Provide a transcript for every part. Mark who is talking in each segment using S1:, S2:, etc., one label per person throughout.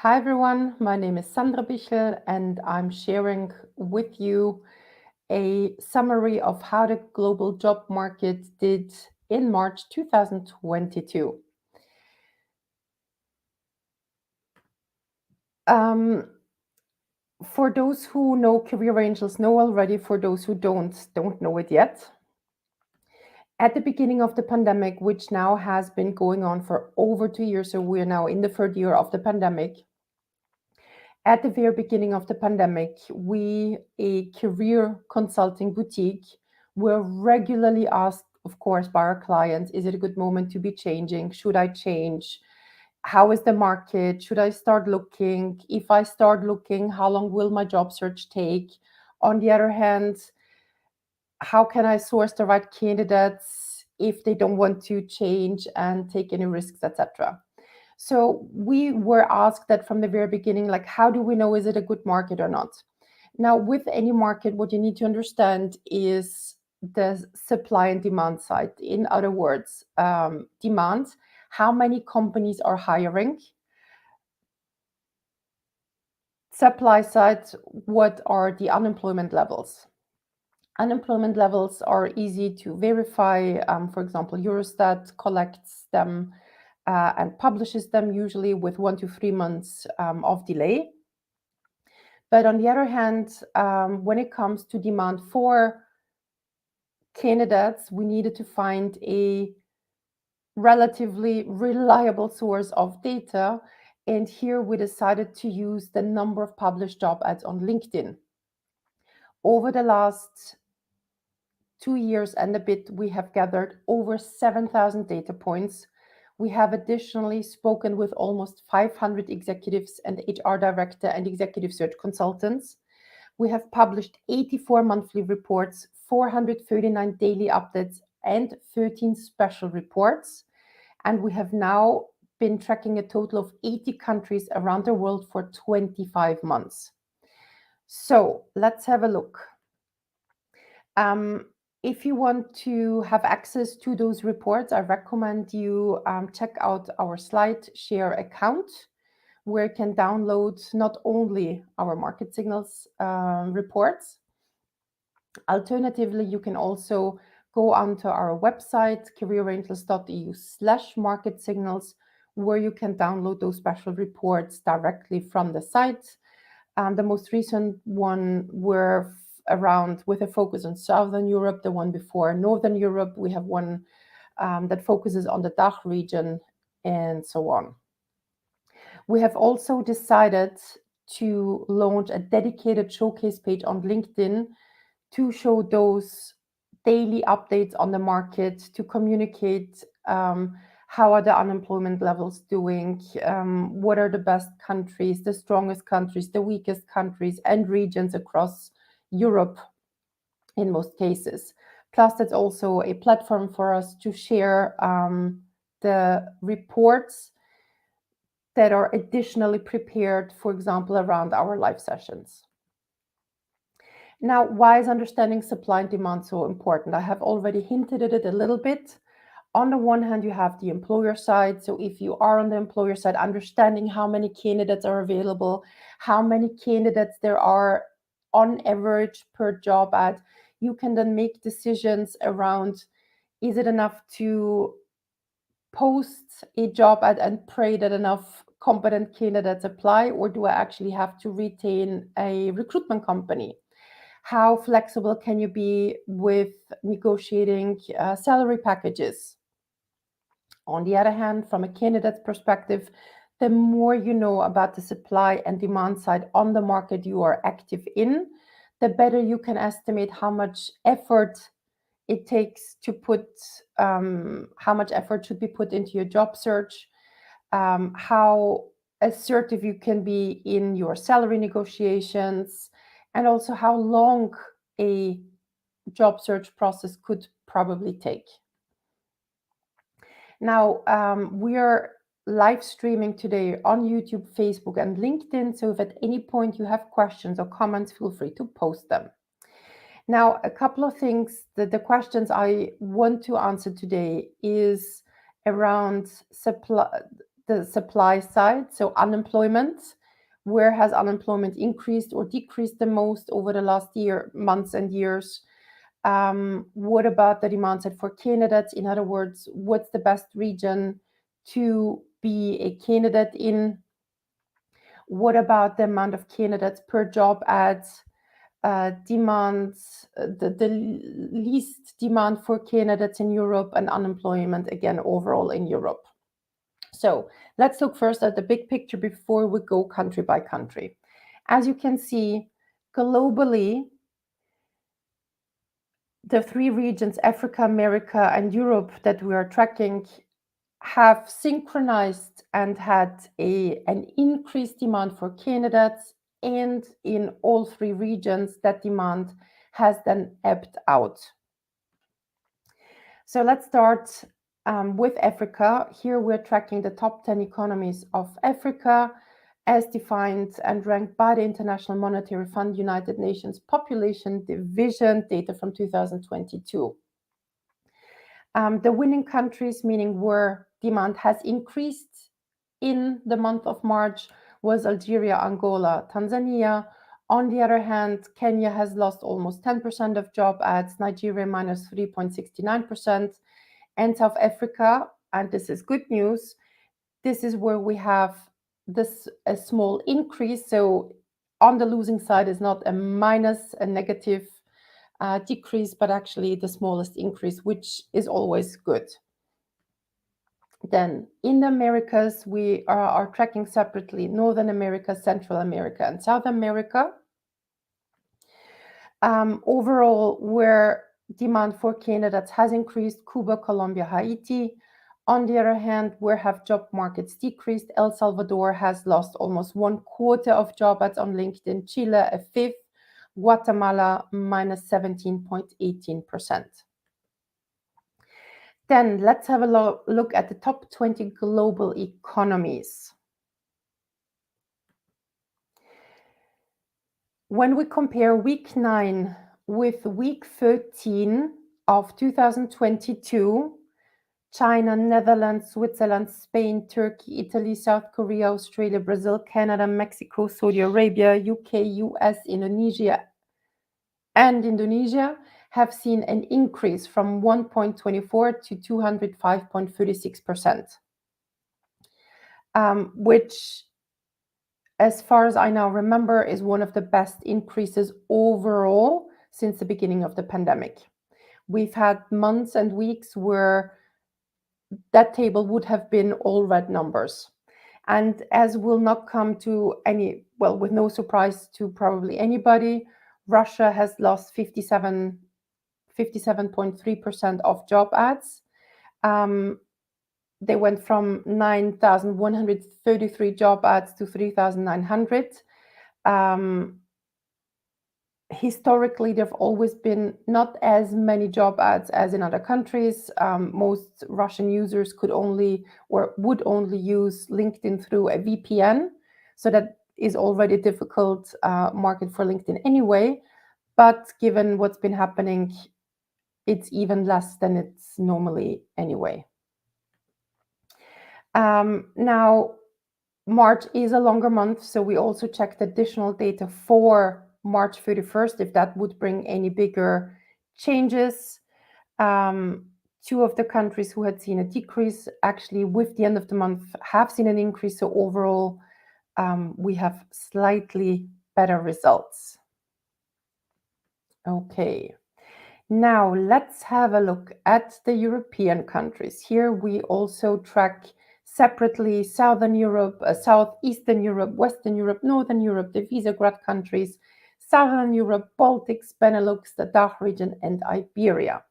S1: Hi everyone, my name is Sandra Bichel and I'm sharing with you a summary of how the global job market did in March 2022. Um, for those who know Career Angels know already, for those who don't know it yet. At the beginning of the pandemic, which now has been going on for over 2 years, so we're now in the third year of the pandemic. At the very beginning of the pandemic, we, a career consulting boutique, were regularly asked, of course, by our clients, is it a good moment to be changing? Should I change? How is the market? Should I start looking? If I start looking, how long will my job search take? On the other hand, how can I source the right candidates if they don't want to change and take any risks, etc. So we were asked that from the very beginning, like, how do we know is it a good market or not? Now, with any market, what you need to understand is the supply and demand side. In other words, demand, how many companies are hiring? Supply side, what are the unemployment levels? Unemployment levels are easy to verify. For example, Eurostat collects them and publishes them usually with 1 to 3 months of delay. But on the other hand, when it comes to demand for candidates, we needed to find a relatively reliable source of data. And here we decided to use the number of published job ads on LinkedIn. Over the last 2 years and a bit, we have gathered over 7,000 data points. We have additionally spoken with almost 500 executives and HR director and executive search consultants. We have published 84 monthly reports, 439 daily updates, and 13 special reports. And we have now been tracking a total of 80 countries around the world for 25 months. So let's have a look. If you want to have access to those reports, I recommend you check out our SlideShare account, where you can download not only our market signals reports. Alternatively, you can also go onto our website, careerangels.eu/market signals, where you can download those special reports directly from the site. The most recent one were around with a focus on Southern Europe, the one before Northern Europe. We have one that focuses on the DACH region and so on. We have also decided to launch a dedicated showcase page on LinkedIn to show those daily updates on the market, to communicate how are the unemployment levels doing, what are the best countries, the strongest countries, the weakest countries, and regions across Europe in most cases. Plus, that's also a platform for us to share the reports that are additionally prepared, for example, around our live sessions. Now, why is understanding supply and demand so important? I have already hinted at it a little bit. On the one hand, you have the employer side. So if you are on the employer side, understanding how many candidates are available, how many candidates there are on average per job ad, you can then make decisions around, is it enough to post a job ad and pray that enough competent candidates apply, or do I actually have to retain a recruitment company? How flexible can you be with negotiating salary packages? On the other hand, from a candidate's perspective, the more you know about the supply and demand side on the market you are active in, the better you can estimate how much effort it takes to put, how much effort should be put into your job search, how assertive you can be in your salary negotiations, and also how long a job search process could probably take. Now, we are live streaming today on YouTube, Facebook, and LinkedIn. So if at any point you have questions or comments, feel free to post them. Now, a couple of things, the questions I want to answer today is around supply, the supply side, so unemployment. Where has unemployment increased or decreased the most over the last months and years? What about the demand side for candidates? In other words, what's the best region to be a candidate in? What about the amount of candidates per job ads? Demands, the least demand for candidates in Europe, and unemployment again overall in Europe. So let's look first at the big picture before we go country by country. As you can see, globally, the three regions, Africa, America, and Europe, that we are tracking, have synchronized and had an increased demand for candidates, and in all three regions, that demand has then ebbed out. So let's start with Africa. Here we're tracking the top 10 economies of Africa as defined and ranked by the International Monetary Fund, United Nations Population Division, data from 2022. The winning countries, meaning where demand has increased in the month of March, was Algeria, Angola, Tanzania. On the other hand, Kenya has lost almost 10% of job ads, Nigeria minus 3.69%, and South Africa, and this is good news, this is where we have a small increase. So on the losing side is not a minus, a negative decrease, but actually the smallest increase, which is always good. Then in the Americas, we are tracking separately Northern America, Central America, and South America. Overall, where demand for candidates has increased, Cuba, Colombia, Haiti. On the other hand, where have job markets decreased, El Salvador has lost almost 1/4 of job ads on LinkedIn, Chile a fifth, Guatemala minus 17.18%. Then let's have a look at the top 20 global economies. When we compare week 9 with week 13 of 2022, China, Netherlands, Switzerland, Spain, Turkey, Italy, South Korea, Australia, Brazil, Canada, Mexico, Saudi Arabia, UK, US, Indonesia, have seen an increase from 1.24 to 205.36%, which, as far as I now remember, is one of the best increases overall since the beginning of the pandemic. We've had months and weeks where that table would have been all red numbers. And as will not come to with no surprise to probably anybody, Russia has lost 57.3% of job ads. They went from 9,133 job ads to 3,900. Historically, there have always been not as many job ads as in other countries. Most Russian users could only or would only use LinkedIn through a VPN. So that is already a difficult market for LinkedIn anyway. But given what's been happening, it's even less than it's normally anyway. Now, March is a longer month, so we also checked additional data for March 31st, if that would bring any bigger changes. Two of the countries who had seen a decrease, actually with the end of the month, have seen an increase. So overall, we have slightly better results. Okay. Now let's have a look at the European countries. Here we also track separately Southern Europe, Southeastern Europe, Western Europe, Northern Europe, the Visegrad countries, Southern Europe, Baltics, Benelux, the DACH region, and Iberia.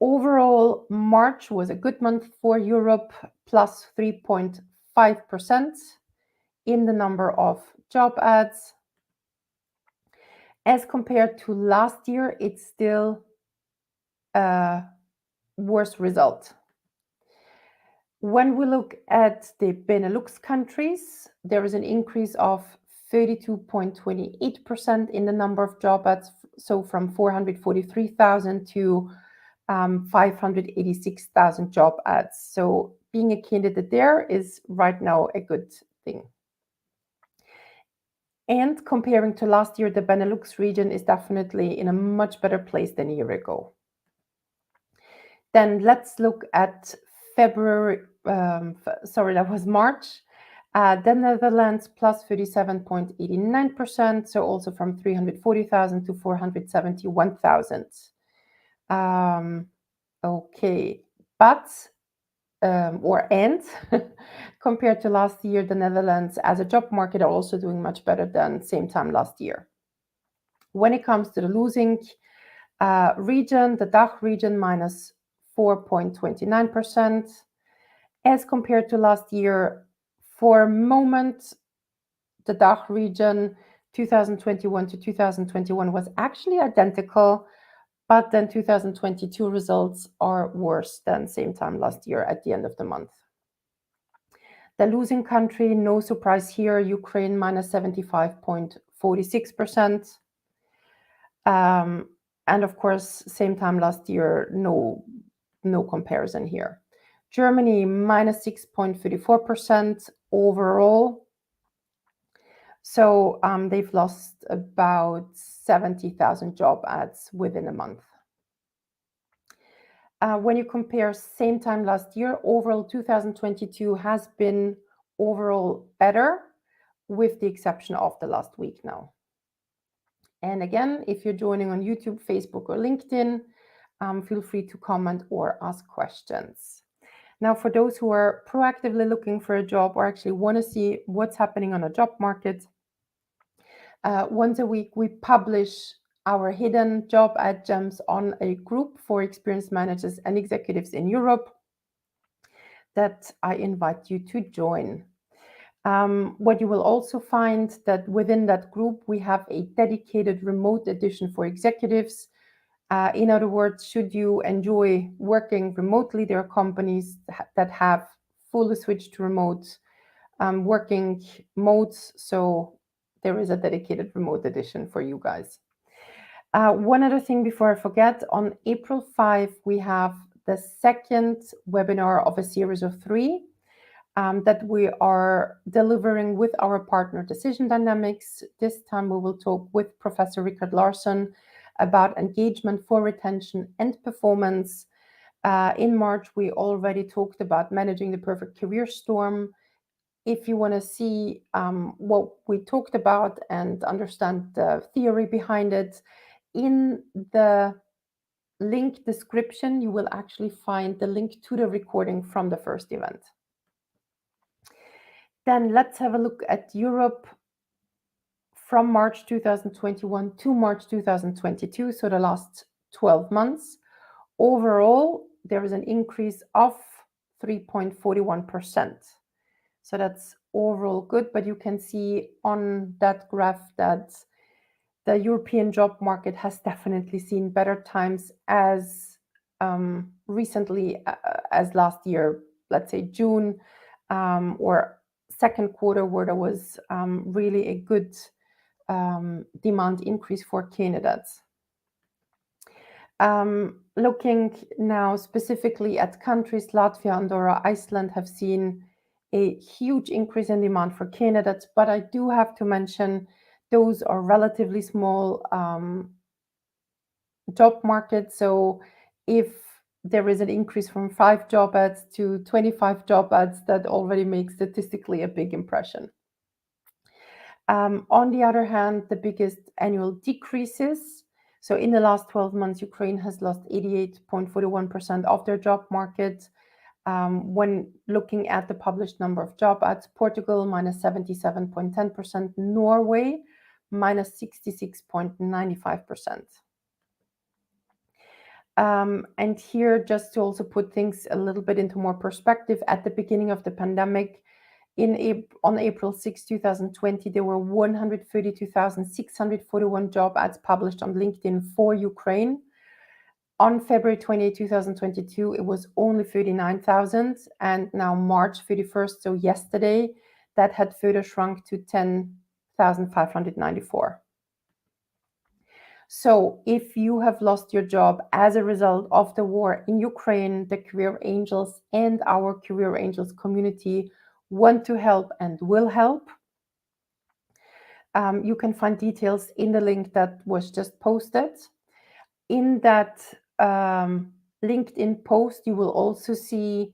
S1: Overall, March was a good month for Europe, plus 3.5% in the number of job ads. As compared to last year, it's still a worse result. When we look at the Benelux countries, there is an increase of 32.28% in the number of job ads, so from 443,000 to 586,000 job ads. So being a candidate there is right now a good thing. And comparing to last year, the Benelux region is definitely in a much better place than a year ago. Then let's look at February, that was March. The Netherlands plus 37.89%, so also from 340,000 to 471,000. Okay, but compared to last year, the Netherlands as a job market are also doing much better than same time last year. When it comes to the losing region, the DACH region minus 4.29%, as compared to last year. For a moment, the DACH region 2021 to 2021 was actually identical, but then 2022 results are worse than same time last year at the end of the month. The losing country, no surprise here, Ukraine minus 75.46%. And of course, same time last year, no comparison here. Germany minus 6.34% overall. So they've lost about 70,000 job ads within a month. When you compare same time last year, overall 2022 has been overall better, with the exception of the last week now. And again, if you're joining on YouTube, Facebook, or LinkedIn, feel free to comment or ask questions. Now, for those who are proactively looking for a job or actually want to see what's happening on a job market, once a week we publish our hidden job ad gems on a group for experienced managers and executives in Europe that I invite you to join. What you will also find that within that group, we have a dedicated remote edition for executives. In other words, should you enjoy working remotely, there are companies that have fully switched to remote working modes. So there is a dedicated remote edition for you guys. One other thing before I forget, on April 5, we have the second webinar of a series of 3 that we are delivering with our partner Decision Dynamics. This time we will talk with Professor Richard Larsson about engagement for retention and performance. In March, we already talked about managing the perfect career storm. If you want to see what we talked about and understand the theory behind it, in the link description, you will actually find the link to the recording from the first event. Then let's have a look at Europe from March 2021 to March 2022, so the last 12 months. Overall, there is an increase of 3.41%. So that's overall good, but you can see on that graph that the European job market has definitely seen better times as recently as last year, let's say June or second quarter, where there was really a good demand increase for candidates. Looking now specifically at countries, Latvia, Andorra, Iceland have seen a huge increase in demand for candidates, but I do have to mention those are relatively small job markets. So if there is an increase from 5 job ads to 25 job ads, that already makes statistically a big impression. On the other hand, the biggest annual decreases. So in the last 12 months, Ukraine has lost 88.41% of their job market. When looking at the published number of job ads, Portugal minus 77.10%, Norway minus 66.95%. And here, just to also put things a little bit into more perspective, at the beginning of the pandemic, on April 6, 2020, there were 132,641 job ads published on LinkedIn for Ukraine. On February 28, 2022, it was only 39,000, and now March 31st, so yesterday, that had further shrunk to 10,594. So if you have lost your job as a result of the war in Ukraine, the Career Angels and our Career Angels community want to help and will help. You can find details in the link that was just posted. In that LinkedIn post, you will also see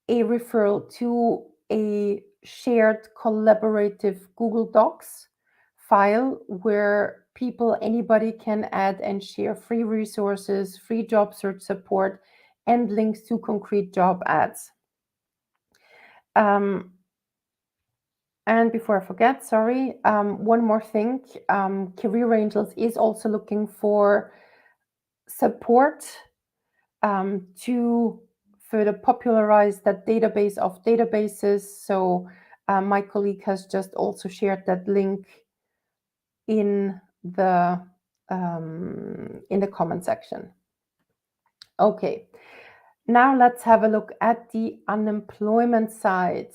S1: a referral to a shared collaborative Google Docs file where anybody can add and share free resources, free job search support, and links to concrete job ads. And before I forget, sorry, one more thing. Career Angels is also looking for support to further popularize that database of databases. So my colleague has just also shared that link in the comment section. Okay, now let's have a look at the unemployment side.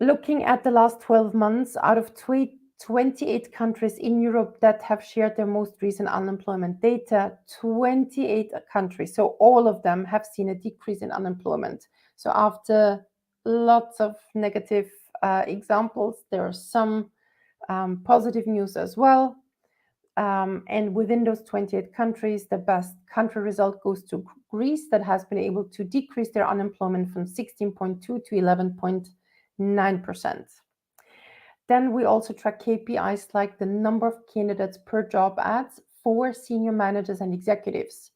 S1: Looking at the last 12 months, out of 28 countries in Europe that have shared their most recent unemployment data, 28 countries, so all of them have seen a decrease in unemployment. So after lots of negative examples, there are some positive news as well. And within those 28 countries, the best country result goes to Greece, that has been able to decrease their unemployment from 16.2 to 11.9%. Then we also track KPIs like the number of candidates per job ads for senior managers and executives.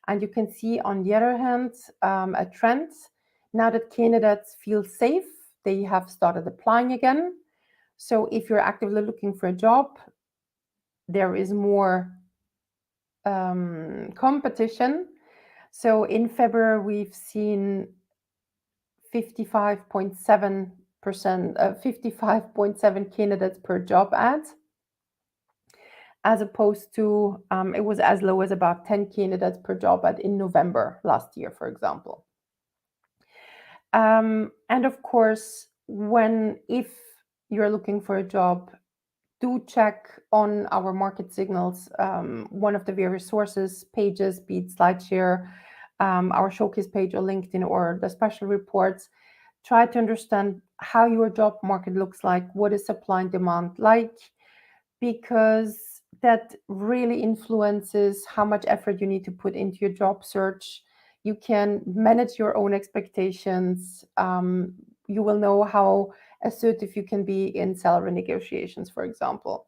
S1: And you can see, on the other hand, a trend. Now that candidates feel safe, they have started applying again. So if you're actively looking for a job, there is more competition. So in February, we've seen 55.7 candidates per job ad, as opposed to it was as low as about 10 candidates per job ad in November last year, for example. And of course, if you're looking for a job, do check on our market signals, one of the various sources pages, be it SlideShare, our showcase page or LinkedIn, or the special reports. Try to understand how your job market looks like, what is supply and demand like, because that really influences how much effort you need to put into your job search. You can manage your own expectations. You will know how assertive you can be in salary negotiations, for example.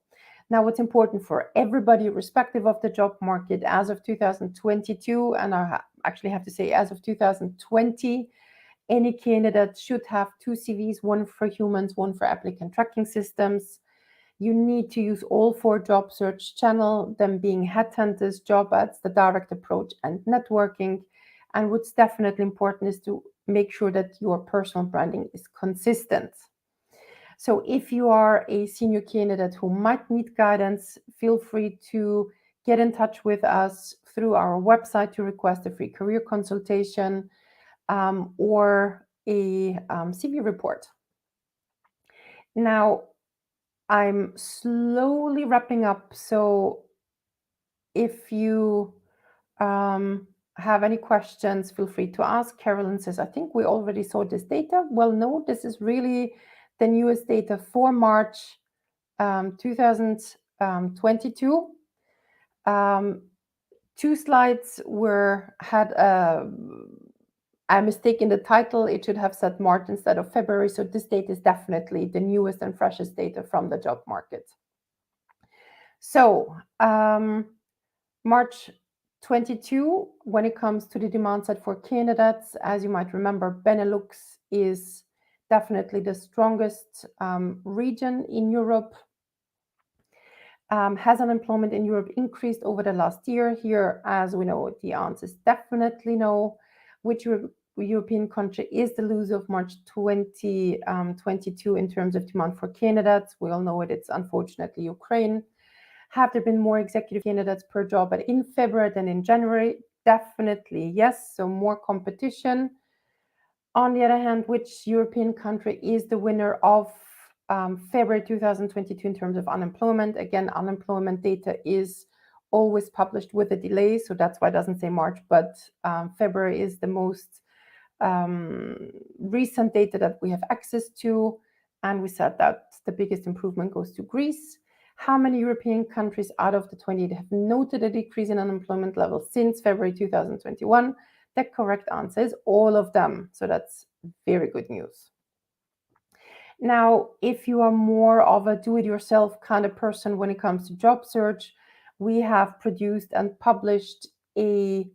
S1: Now, what's important for everybody, irrespective of the job market, as of 2022, and I actually have to say as of 2020, any candidate should have 2 CVs, one for humans, one for applicant tracking systems. You need to use all 4 job search channels, them being headhunters, job ads, the direct approach, and networking. And what's definitely important is to make sure that your personal branding is consistent. So if you are a senior candidate who might need guidance, feel free to get in touch with us through our website to request a free career consultation or a CV report. Now, I'm slowly wrapping up, so if you have any questions, feel free to ask. Carolyn says, I think we already saw this data. Well, no, this is really the newest data for March 2022. 2 slides had a mistake in the title. It should have said March instead of February. So this data is definitely the newest and freshest data from the job market. So March 22, when it comes to the demand side for candidates, as you might remember, Benelux is definitely the strongest region in Europe. Has unemployment in Europe increased over the last year? Here, as we know, the answer is definitely no. Which European country is the loser of March 2022 in terms of demand for candidates? We all know it. It's unfortunately Ukraine. Have there been more executive candidates per job but in February than in January? Definitely yes. So more competition. On the other hand, which European country is the winner of February 2022 in terms of unemployment. Again, unemployment data is always published with a delay, so that's why it doesn't say March, but February is the most recent data that we have access to, and we said that the biggest improvement goes to Greece. How many European countries out of the 20 have noted a decrease in unemployment levels since February 2021? The correct answer is all of them, so that's very good news. Now, if you are more of a do-it-yourself kind of person when it comes to job search, we have produced and published a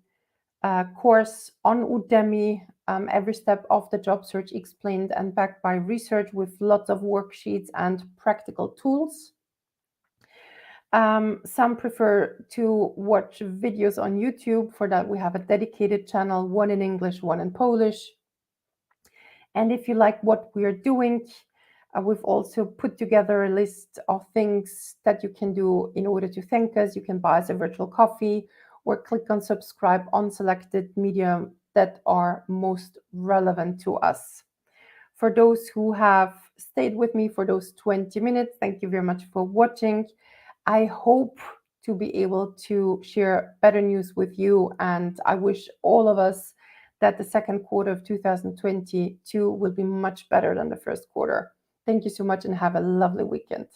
S1: course on Udemy, every step of the job search explained and backed by research with lots of worksheets and practical tools. Some prefer to watch videos on YouTube. For that, we have a dedicated channel, one in English, one in Polish. And if you like what we are doing, we've also put together a list of things that you can do in order to thank us. You can buy us a virtual coffee or click on subscribe on selected media that are most relevant to us. For those who have stayed with me for those 20 minutes, thank you very much for watching. I hope to be able to share better news with you, and I wish all of us that the second quarter of 2022 will be much better than the first quarter. Thank you so much and have a lovely weekend.